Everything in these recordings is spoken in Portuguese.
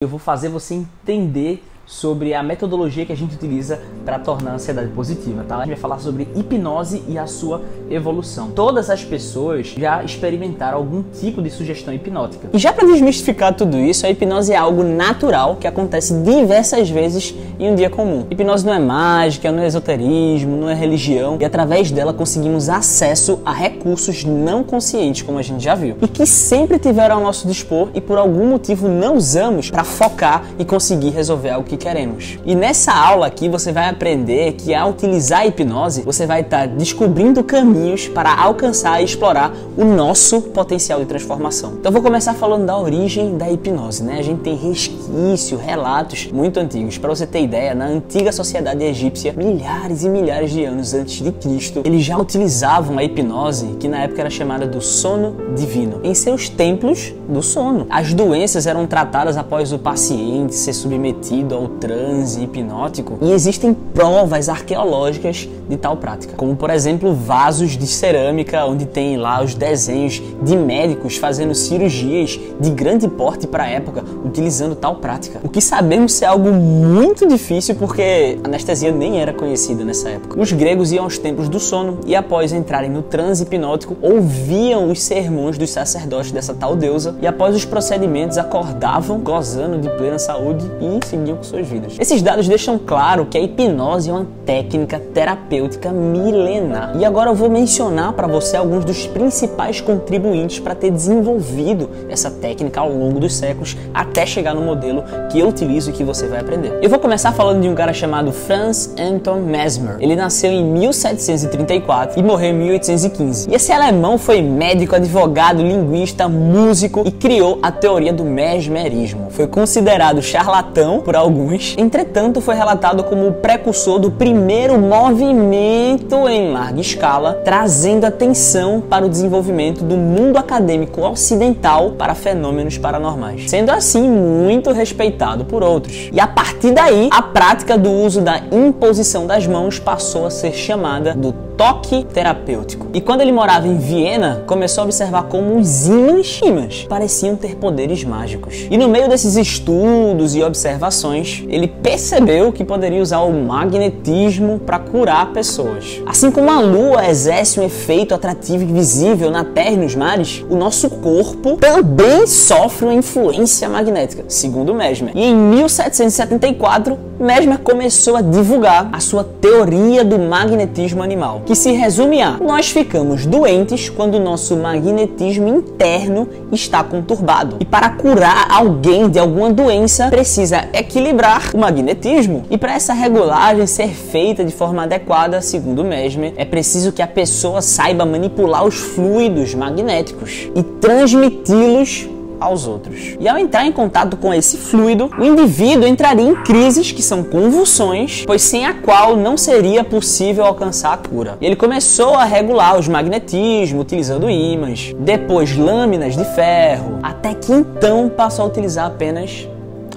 Eu vou fazer você entender sobre a metodologia que a gente utiliza para tornar a ansiedade positiva, tá? A gente vai falar sobre hipnose e a sua evolução. Todas as pessoas já experimentaram algum tipo de sugestão hipnótica. E já para desmistificar tudo isso, a hipnose é algo natural que acontece diversas vezes em um dia comum. Hipnose não é mágica, não é esoterismo, não é religião, e através dela conseguimos acesso a recursos não conscientes, como a gente já viu, e que sempre tiveram ao nosso dispor e por algum motivo não usamos para focar e conseguir resolver algo que queremos. E nessa aula aqui você vai aprender que ao utilizar a hipnose, você vai estar descobrindo caminhos para alcançar e explorar o nosso potencial de transformação. Então vou começar falando da origem da hipnose, né? A gente tem resquício, relatos muito antigos. Para você ter ideia, na antiga sociedade egípcia, milhares e milhares de anos antes de Cristo, eles já utilizavam a hipnose, que na época era chamada do sono divino, em seus templos do sono. As doenças eram tratadas após o paciente ser submetido ao transe hipnótico, e existem provas arqueológicas de tal prática, como por exemplo vasos de cerâmica onde tem lá os desenhos de médicos fazendo cirurgias de grande porte para a época utilizando tal prática. O que sabemos ser algo muito difícil porque a anestesia nem era conhecida nessa época. Os gregos iam aos templos do sono e após entrarem no transe hipnótico ouviam os sermões dos sacerdotes dessa tal deusa e após os procedimentos acordavam gozando de plena saúde e seguiam com suas vidas. Esses dados deixam claro que a hipnose é uma técnica terapêutica milenar. E agora eu vou mencionar para você alguns dos principais contribuintes para ter desenvolvido essa técnica ao longo dos séculos até chegar no modelo que eu utilizo e que você vai aprender. Eu vou começar falando de um cara chamado Franz Anton Mesmer. Ele nasceu em 1734 e morreu em 1815. E esse alemão foi médico, advogado, linguista, músico e criou a teoria do mesmerismo. Foi considerado charlatão por alguns, entretanto foi relatado como o precursor do primeiro movimento em larga escala, trazendo atenção para o desenvolvimento do mundo acadêmico ocidental para fenômenos paranormais, sendo assim muito respeitado por outros. E a partir daí, a prática do uso da imposição das mãos passou a ser chamada do toque terapêutico. E quando ele morava em Viena, começou a observar como os ímãs pareciam ter poderes mágicos. E no meio desses estudos e observações, ele percebeu que poderia usar o magnetismo para curar pessoas. Assim como a lua exerce um efeito atrativo e visível na terra e nos mares, o nosso corpo também sofre uma influência magnética, segundo Mesmer. E em 1774, Mesmer começou a divulgar a sua teoria do magnetismo animal, que se resume a: nós ficamos doentes quando o nosso magnetismo interno está conturbado. E para curar alguém de alguma doença, precisa equilibrar o magnetismo. E para essa regulagem ser feita de forma adequada, segundo Mesmer, é preciso que a pessoa saiba manipular os fluidos magnéticos e transmiti-los aos outros. E ao entrar em contato com esse fluido, o indivíduo entraria em crises que são convulsões, pois sem a qual não seria possível alcançar a cura. E ele começou a regular os magnetismos utilizando ímãs, depois lâminas de ferro, até que então passou a utilizar apenas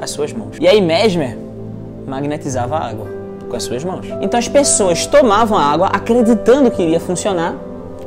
as suas mãos. E aí Mesmer magnetizava a água com as suas mãos. Então as pessoas tomavam a água acreditando que iria funcionar,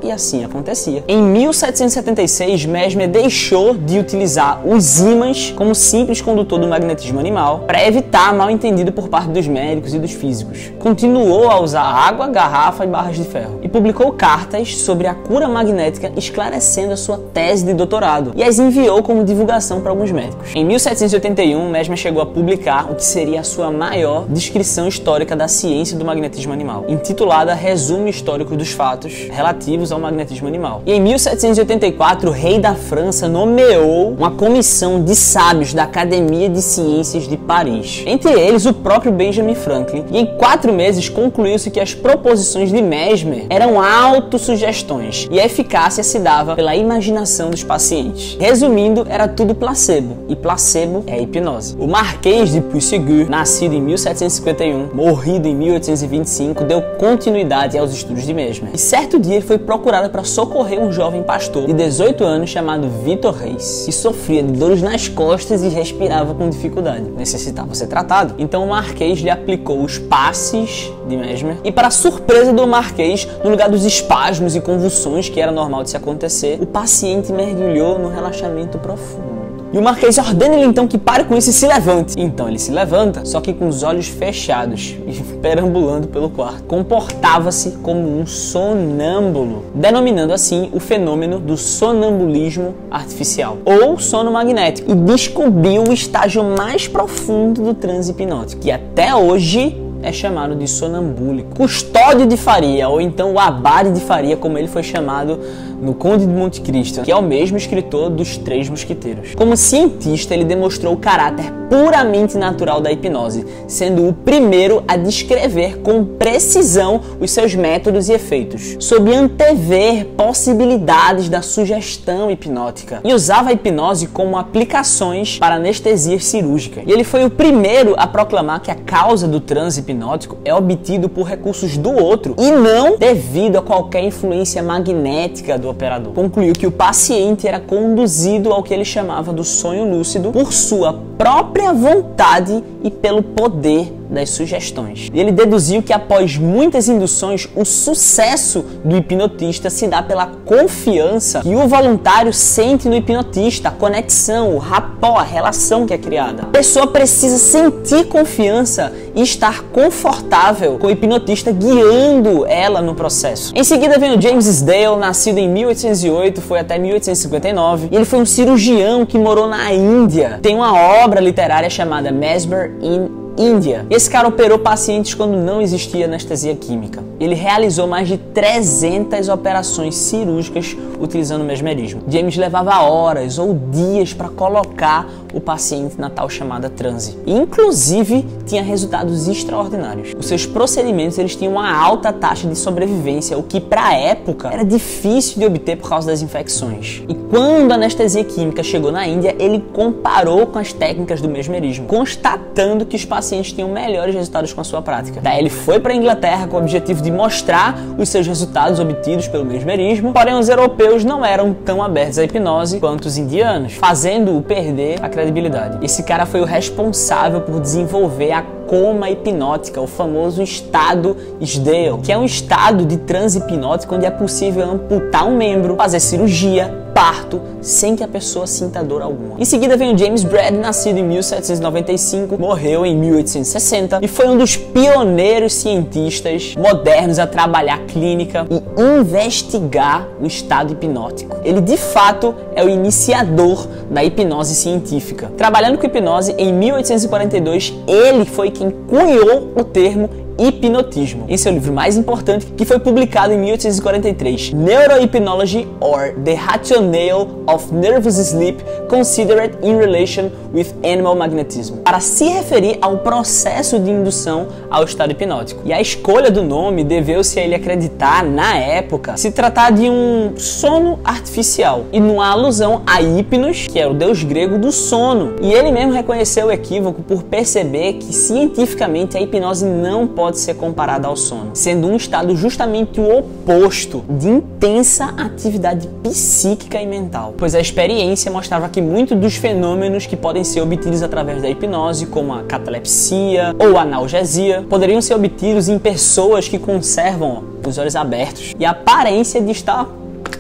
e assim acontecia. Em 1776, Mesmer deixou de utilizar os ímãs como simples condutor do magnetismo animal para evitar mal entendido por parte dos médicos e dos físicos. Continuou a usar água, garrafa e barras de ferro e publicou cartas sobre a cura magnética esclarecendo a sua tese de doutorado e as enviou como divulgação para alguns médicos. Em 1781, Mesmer chegou a publicar o que seria a sua maior descrição histórica da ciência do magnetismo animal, intitulada Resumo Histórico dos Fatos Relativos ao magnetismo animal. E em 1784, o rei da França nomeou uma comissão de sábios da Academia de Ciências de Paris, entre eles o próprio Benjamin Franklin, e em 4 meses concluiu-se que as proposições de Mesmer eram autossugestões e a eficácia se dava pela imaginação dos pacientes. Resumindo, era tudo placebo, e placebo é hipnose. O Marquês de Puységur, nascido em 1751, morrido em 1825, deu continuidade aos estudos de Mesmer. E certo dia ele foi procurada para socorrer um jovem pastor de 18 anos chamado Vitor Reis, que sofria de dores nas costas e respirava com dificuldade. Necessitava ser tratado. Então o Marquês lhe aplicou os passes de Mesmer e, para surpresa do Marquês, no lugar dos espasmos e convulsões que era normal de se acontecer, o paciente mergulhou no relaxamento profundo. E o Marquês ordena ele então que pare com isso e se levante. Então ele se levanta, só que com os olhos fechados e perambulando pelo quarto. Comportava-se como um sonâmbulo, denominando assim o fenômeno do sonambulismo artificial, ou sono magnético, e descobriu o estágio mais profundo do transe hipnótico, que até hoje é chamado de sonambúlico. Custódio de Faria, ou então o Abade de Faria, como ele foi chamado no Conde de Monte Cristo, que é o mesmo escritor dos Três Mosqueteiros. Como cientista, ele demonstrou o caráter puramente natural da hipnose, sendo o primeiro a descrever com precisão os seus métodos e efeitos, sob antever possibilidades da sugestão hipnótica, e usava a hipnose como aplicações para anestesias cirúrgicas. E ele foi o primeiro a proclamar que a causa do transe hipnótico é obtido por recursos do outro e não devido a qualquer influência magnética do operador. Concluiu que o paciente era conduzido ao que ele chamava do sonho lúcido por sua própria vontade e pelo poder das sugestões. E ele deduziu que após muitas induções, o sucesso do hipnotista se dá pela confiança que o voluntário sente no hipnotista, a conexão, o rapport, a relação que é criada. A pessoa precisa sentir confiança e estar confortável com o hipnotista guiando ela no processo. Em seguida vem o James Sdale, nascido em 1808, foi até 1859. E ele foi um cirurgião que morou na Índia. Tem uma obra literária chamada Mesmer in Índia. Esse cara operou pacientes quando não existia anestesia química. Ele realizou mais de 300 operações cirúrgicas utilizando o mesmerismo. James levava horas ou dias para colocar o paciente na tal chamada transe. E, inclusive, tinha resultados extraordinários. Os seus procedimentos eles tinham uma alta taxa de sobrevivência, o que para a época era difícil de obter por causa das infecções. E quando a anestesia química chegou na Índia, ele comparou com as técnicas do mesmerismo, constatando que os pacientes tinham melhores resultados com a sua prática. Daí ele foi para a Inglaterra com o objetivo de mostrar os seus resultados obtidos pelo mesmerismo, porém os europeus não eram tão abertos à hipnose quanto os indianos, fazendo-o perder a credibilidade. Esse cara foi o responsável por desenvolver a coma hipnótica, o famoso estado Sdale, que é um estado de transe hipnótico onde é possível amputar um membro, fazer cirurgia, parto, sem que a pessoa sinta dor alguma. Em seguida vem o James Braid, nascido em 1795, morreu em 1860 e foi um dos pioneiros cientistas modernos a trabalhar clínica e investigar o estado hipnótico. Ele de fato é o iniciador da hipnose científica. Trabalhando com hipnose, em 1842, ele foi quem cunhou o termo hipnotismo, em seu livro mais importante, que foi publicado em 1843, Neurohypnology or the Rationale of Nervous Sleep Considered in Relation with Animal Magnetism, para se referir ao processo de indução ao estado hipnótico. E a escolha do nome deveu-se a ele acreditar, na época, se tratar de um sono artificial, e numa alusão a Hipnos, que é o deus grego do sono. E ele mesmo reconheceu o equívoco por perceber que cientificamente a hipnose não pode ser comparada ao sono, sendo um estado justamente o oposto de intensa atividade psíquica e mental, pois a experiência mostrava que muitos dos fenômenos que podem ser obtidos através da hipnose, como a catalepsia ou a analgesia, poderiam ser obtidos em pessoas que conservam os olhos abertos e a aparência de estar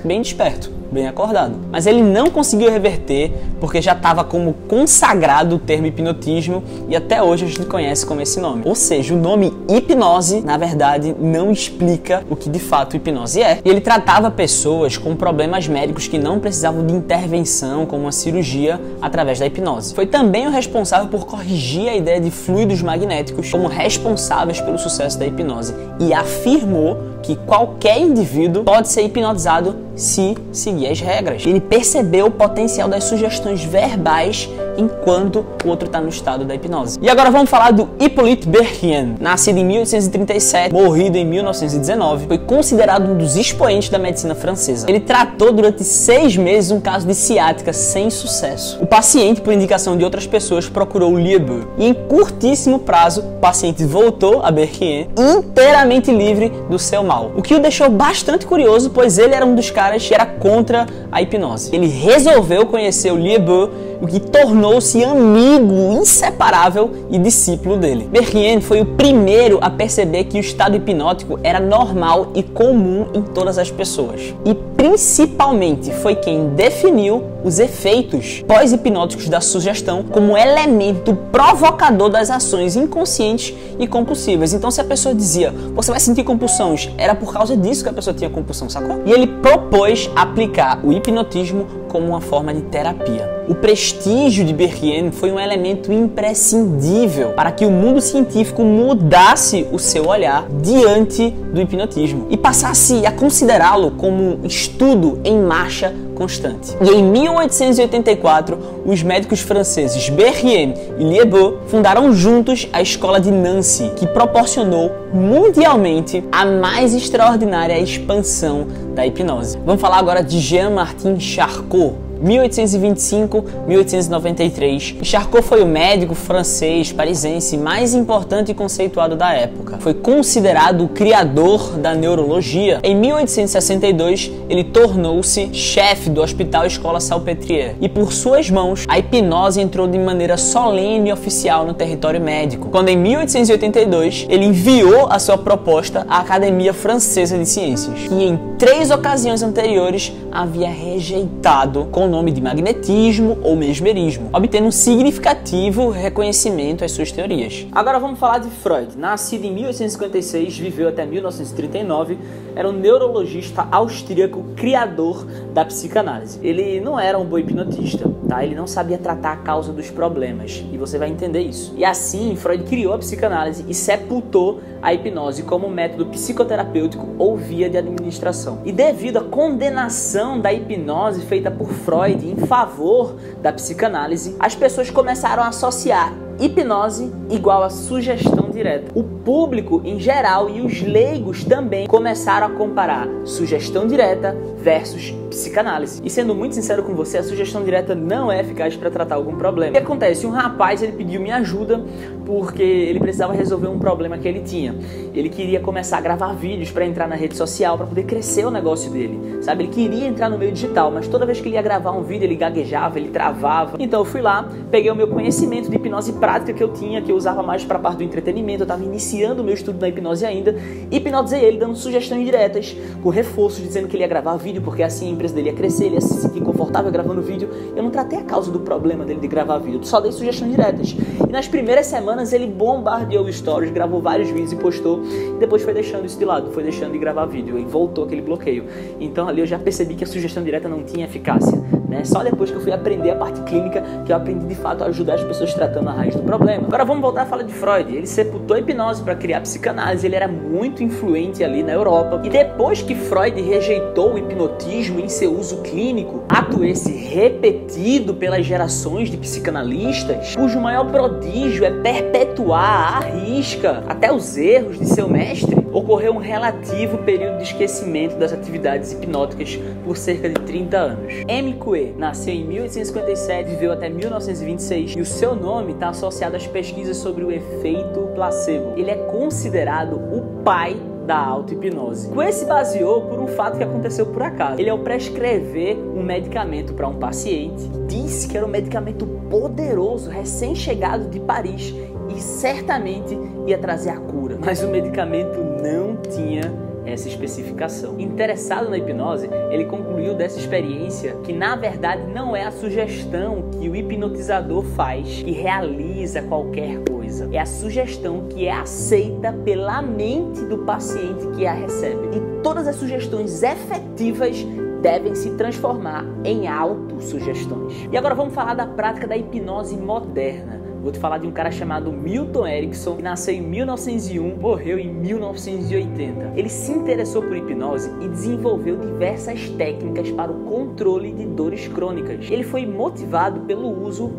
bem desperto, bem acordado. Mas ele não conseguiu reverter porque já estava como consagrado o termo hipnotismo e até hoje a gente conhece como esse nome. Ou seja, o nome hipnose, na verdade, não explica o que de fato hipnose é. E ele tratava pessoas com problemas médicos que não precisavam de intervenção, como uma cirurgia, através da hipnose. Foi também o responsável por corrigir a ideia de fluidos magnéticos como responsáveis pelo sucesso da hipnose e afirmou que qualquer indivíduo pode ser hipnotizado se seguir as regras. Ele percebeu o potencial das sugestões verbais enquanto o outro está no estado da hipnose. E agora vamos falar do Hippolyte Berrien, nascido em 1837, morrido em 1919, foi considerado um dos expoentes da medicina francesa. Ele tratou durante 6 meses um caso de ciática sem sucesso. O paciente, por indicação de outras pessoas, procurou o Liebeux e em curtíssimo prazo o paciente voltou a Berrien inteiramente livre do seu mal, o que o deixou bastante curioso, pois ele era um dos caras que era contra a hipnose. Ele resolveu conhecer o Liebeux o que tornou-se amigo inseparável e discípulo dele. Berrien foi o primeiro a perceber que o estado hipnótico era normal e comum em todas as pessoas. E principalmente foi quem definiu os efeitos pós-hipnóticos da sugestão como elemento provocador das ações inconscientes e compulsivas. Então, se a pessoa dizia, você vai sentir compulsões, era por causa disso que a pessoa tinha compulsão, sacou? E ele propôs aplicar o hipnotismo como uma forma de terapia. O prestígio de Berrien foi um elemento imprescindível para que o mundo científico mudasse o seu olhar diante do hipnotismo e passasse a considerá-lo como um estudo em marcha constante. E em 1884, os médicos franceses Berrien e Liébaud fundaram juntos a Escola de Nancy, que proporcionou mundialmente a mais extraordinária expansão da hipnose. Vamos falar agora de Jean-Martin Charcot, 1825-1893. Charcot foi o médico francês parisense mais importante e conceituado da época. Foi considerado o criador da neurologia. Em 1862, ele tornou-se chefe do Hospital Escola Salpêtrière e por suas mãos a hipnose entrou de maneira solene e oficial no território médico, quando em 1882 ele enviou a sua proposta à Academia Francesa de Ciências, que em 3 ocasiões anteriores havia rejeitado com o nome de magnetismo ou mesmerismo, obtendo um significativo reconhecimento às suas teorias. Agora vamos falar de Freud. Nascido em 1856, viveu até 1939, era um neurologista austríaco, criador da psicanálise. Ele não era um bom hipnotista, tá? Ele não sabia tratar a causa dos problemas, e você vai entender isso. E assim, Freud criou a psicanálise e sepultou a hipnose como método psicoterapêutico ou via de administração. E devido à condenação da hipnose feita por Freud em favor da psicanálise, as pessoas começaram a associar hipnose igual a sugestão direta. O público em geral e os leigos também começaram a comparar sugestão direta versus psicanálise. E sendo muito sincero com você, a sugestão direta não é eficaz para tratar algum problema. O que acontece? Um rapaz, ele pediu minha ajuda porque ele precisava resolver um problema que ele tinha. Ele queria começar a gravar vídeos para entrar na rede social, para poder crescer o negócio dele, sabe? Ele queria entrar no meio digital, mas toda vez que ele ia gravar um vídeo, ele gaguejava, ele travava. Então eu fui lá, peguei o meu conhecimento de hipnose prática que eu tinha, que eu usava mais para a parte do entretenimento, eu estava iniciando o meu estudo na hipnose ainda, hipnotizei ele dando sugestões diretas, com reforços, dizendo que ele ia gravar vídeo, porque assim a empresa dele ia crescer, ele ia se sentir confortável gravando vídeo. Eu não tratei a causa do problema dele de gravar vídeo, só dei sugestões diretas. E nas primeiras semanas ele bombardeou stories, gravou vários vídeos e postou, e depois foi deixando isso de lado, foi deixando de gravar vídeo, e voltou aquele bloqueio. Então ali eu já percebi que a sugestão direta não tinha eficácia, né? Só depois que eu fui aprender a parte clínica, que eu aprendi de fato a ajudar as pessoas tratando a raiz do problema. Agora vamos voltar a falar de Freud. Ele sepultou a hipnose para criar a psicanálise, ele era muito influente ali na Europa. E depois que Freud rejeitou o hipnotismo em seu uso clínico, ato esse repetido pelas gerações de psicanalistas, cujo maior prodígio é perpetuar à risca até os erros de seu mestre, ocorreu um relativo período de esquecimento das atividades hipnóticas por cerca de 30 anos. M. Coué nasceu em 1857, viveu até 1926 e o seu nome está associado às pesquisas sobre o efeito placebo. Ele é considerado o pai da auto-hipnose. Coué se baseou por um fato que aconteceu por acaso. Ele, ao prescrever um medicamento para um paciente, disse que era um medicamento poderoso, recém-chegado de Paris, e certamente ia trazer a cura. Mas o medicamento não tinha essa especificação. Interessado na hipnose, ele concluiu dessa experiência que na verdade não é a sugestão que o hipnotizador faz que realiza qualquer coisa. É a sugestão que é aceita pela mente do paciente que a recebe. E todas as sugestões efetivas devem se transformar em autossugestões. E agora vamos falar da prática da hipnose moderna. Vou te falar de um cara chamado Milton Erickson, que nasceu em 1901, morreu em 1980. Ele se interessou por hipnose e desenvolveu diversas técnicas para o controle de dores crônicas. Ele foi motivado pelo uso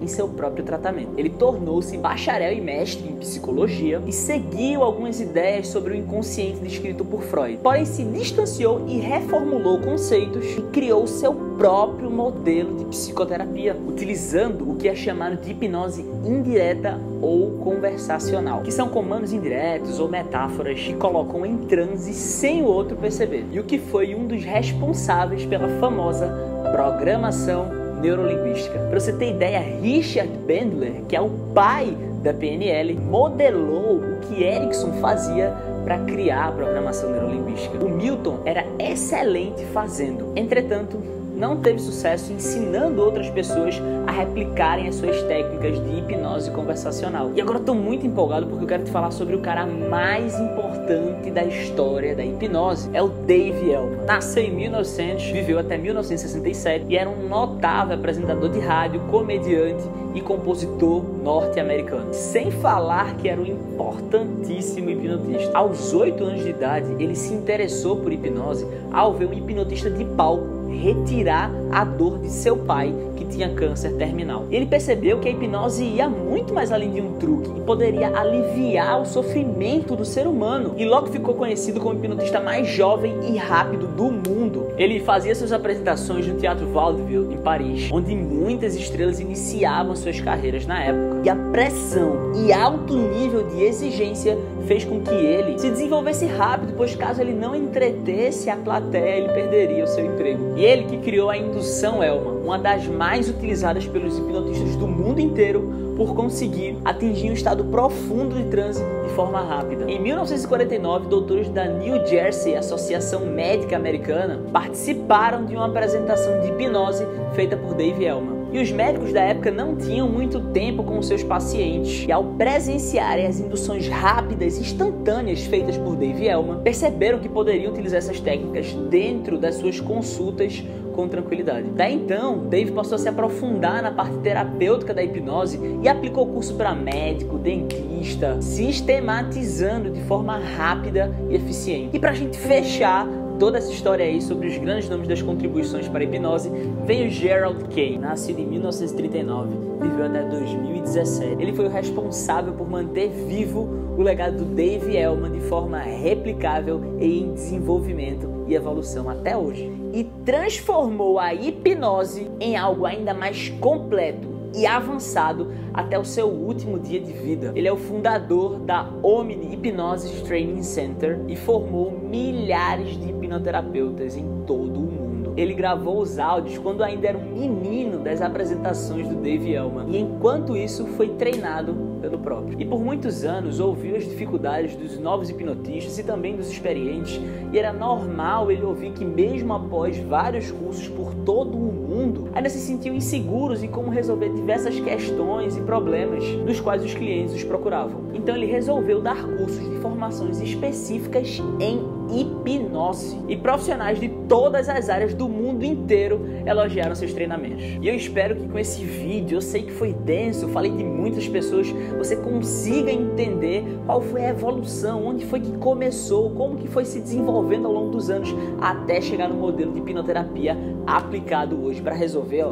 em seu próprio tratamento. Ele tornou-se bacharel e mestre em psicologia e seguiu algumas ideias sobre o inconsciente descrito por Freud. Porém, se distanciou e reformulou conceitos e criou seu próprio modelo de psicoterapia, utilizando o que é chamado de hipnose indireta ou conversacional, que são comandos indiretos ou metáforas que colocam em transe sem o outro perceber, e o que foi um dos responsáveis pela famosa programação neurolinguística. Para você ter ideia, Richard Bandler, que é o pai da PNL, modelou o que Erickson fazia para criar a programação neurolinguística. O Milton era excelente fazendo, entretanto, não teve sucesso ensinando outras pessoas a replicarem as suas técnicas de hipnose conversacional. E agora eu estou muito empolgado porque eu quero te falar sobre o cara mais importante da história da hipnose. É o Dave Elman. Nasceu em 1900, viveu até 1967 e era um notável apresentador de rádio, comediante e compositor norte-americano. Sem falar que era um importantíssimo hipnotista. Aos 8 anos de idade, ele se interessou por hipnose ao ver um hipnotista de palco retirar a dor de seu pai, que tinha câncer terminal. Ele percebeu que a hipnose ia muito mais além de um truque e poderia aliviar o sofrimento do ser humano. E logo ficou conhecido como o hipnotista mais jovem e rápido do mundo. Ele fazia suas apresentações no Teatro Vaudeville, em Paris, onde muitas estrelas iniciavam suas carreiras na época. E a pressão e alto nível de exigência fez com que ele se desenvolvesse rápido, pois caso ele não entretesse a plateia, ele perderia o seu emprego. E ele que criou a indução Elman, uma das mais utilizadas pelos hipnotistas do mundo inteiro por conseguir atingir um estado profundo de transe de forma rápida. Em 1949, doutores da New Jersey Associação Médica Americana participaram de uma apresentação de hipnose feita por Dave Elman. E os médicos da época não tinham muito tempo com seus pacientes. E ao presenciarem as induções rápidas e instantâneas feitas por Dave Elman, perceberam que poderiam utilizar essas técnicas dentro das suas consultas com tranquilidade. Daí então, Dave passou a se aprofundar na parte terapêutica da hipnose e aplicou curso para médico, dentista, sistematizando de forma rápida e eficiente. E para a gente fechar toda essa história aí sobre os grandes nomes das contribuições para a hipnose, vem o Gerald Kay, nascido em 1939, viveu até 2017. Ele foi o responsável por manter vivo o legado do Dave Elman de forma replicável e em desenvolvimento e evolução até hoje. E transformou a hipnose em algo ainda mais completo e avançado até o seu último dia de vida. Ele é o fundador da Omni Hypnosis Training Center e formou milhares de hipnoterapeutas em todo o mundo. Ele gravou os áudios quando ainda era um menino das apresentações do Dave Elman e enquanto isso foi treinado pelo próprio. E por muitos anos ouviu as dificuldades dos novos hipnotistas e também dos experientes, e era normal ele ouvir que mesmo após vários cursos por todo o mundo, ainda se sentiam inseguros em como resolver diversas questões e problemas dos quais os clientes os procuravam. Então ele resolveu dar cursos de formações específicas em hipnose, e profissionais de todas as áreas do mundo inteiro elogiaram seus treinamentos. E eu espero que com esse vídeo, eu sei que foi denso, eu falei de muitas pessoas, você consiga entender qual foi a evolução, onde foi que começou, como que foi se desenvolvendo ao longo dos anos até chegar no modelo de hipnoterapia aplicado hoje para resolver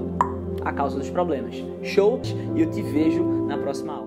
a causa dos problemas. Show? E eu te vejo na próxima aula.